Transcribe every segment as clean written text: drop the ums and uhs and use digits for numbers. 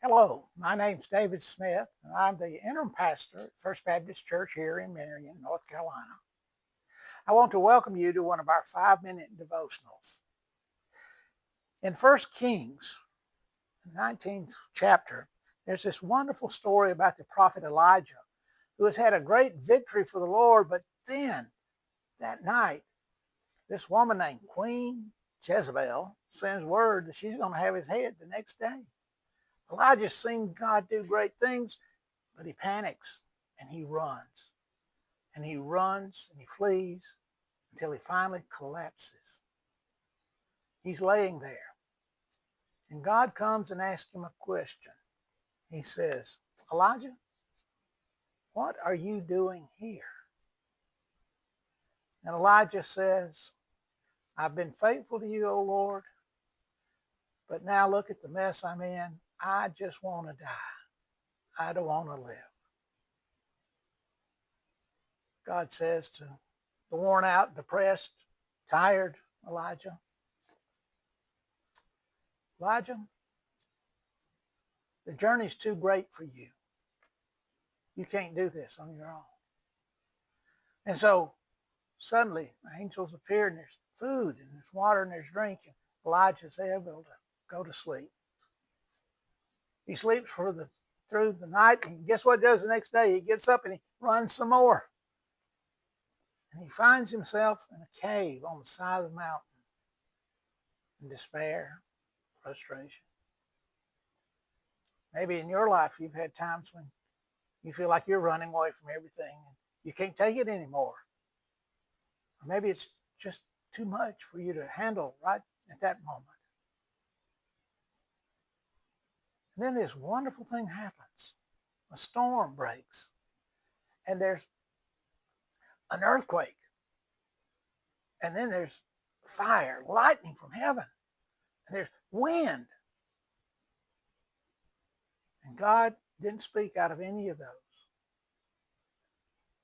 Hello, my name's David Smith, and I'm the interim pastor at First Baptist Church here in Marion, North Carolina. I want to welcome you to one of our 5-minute devotionals. In 1 Kings, the 19th chapter, there's this wonderful story about the prophet Elijah, who has had a great victory for the Lord, but then that night, this woman named Queen Jezebel sends word that she's going to have his head the next day. Elijah's seen God do great things, but he panics and he runs. And he runs and he flees until he finally collapses. He's laying there. And God comes and asks him a question. He says, Elijah, what are you doing here? And Elijah says, I've been faithful to you, O Lord, but now look at the mess I'm in. I just want to die. I don't want to live. God says to the worn out, depressed, tired Elijah, Elijah, the journey's too great for you. You can't do this on your own. And so suddenly the angels appear and there's food and there's water and there's drink. And Elijah's able to go to sleep. He sleeps through the night, and guess what he does the next day? He gets up and he runs some more. And he finds himself in a cave on the side of the mountain in despair, frustration. Maybe in your life you've had times when you feel like you're running away from everything and you can't take it anymore. Or maybe it's just too much for you to handle right at that moment. And then this wonderful thing happens. A storm breaks, and there's an earthquake, and then there's fire, lightning from heaven, and there's wind. And God didn't speak out of any of those.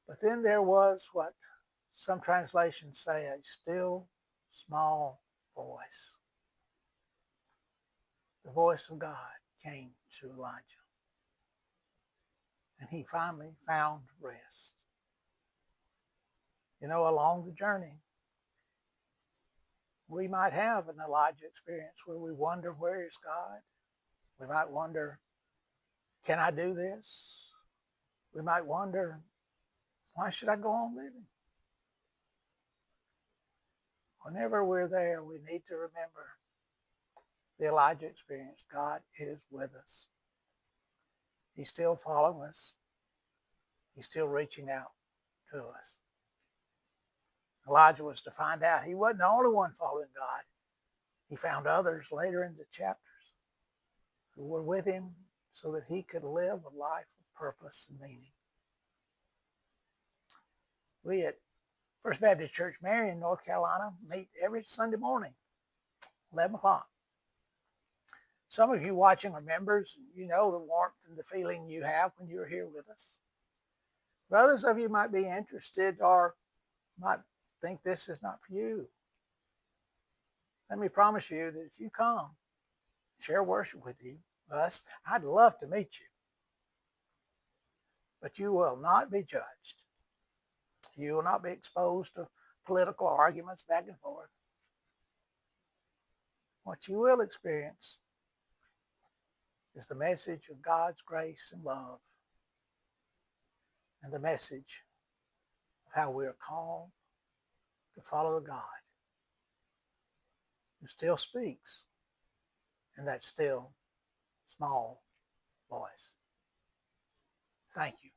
But then there was what some translations say, a still small voice. The voice of God came to Elijah. And he finally found rest. You know, along the journey, we might have an Elijah experience where we wonder, where is God? We might wonder, can I do this? We might wonder, why should I go on living? Whenever we're there, we need to remember the Elijah experience. God is with us. He's still following us. He's still reaching out to us. Elijah was to find out he wasn't the only one following God. He found others later in the chapters who were with him so that he could live a life of purpose and meaning. We at First Baptist Church, Marion, North Carolina, meet every Sunday morning, 11 o'clock. Some of you watching are members. You know the warmth and the feeling you have when you're here with us. But others of you might be interested or might think this is not for you. Let me promise you that if you come, share worship with us, I'd love to meet you. But you will not be judged. You will not be exposed to political arguments back and forth. What you will experience is the message of God's grace and love, and the message of how we are called to follow the God who still speaks in that still small voice. Thank you.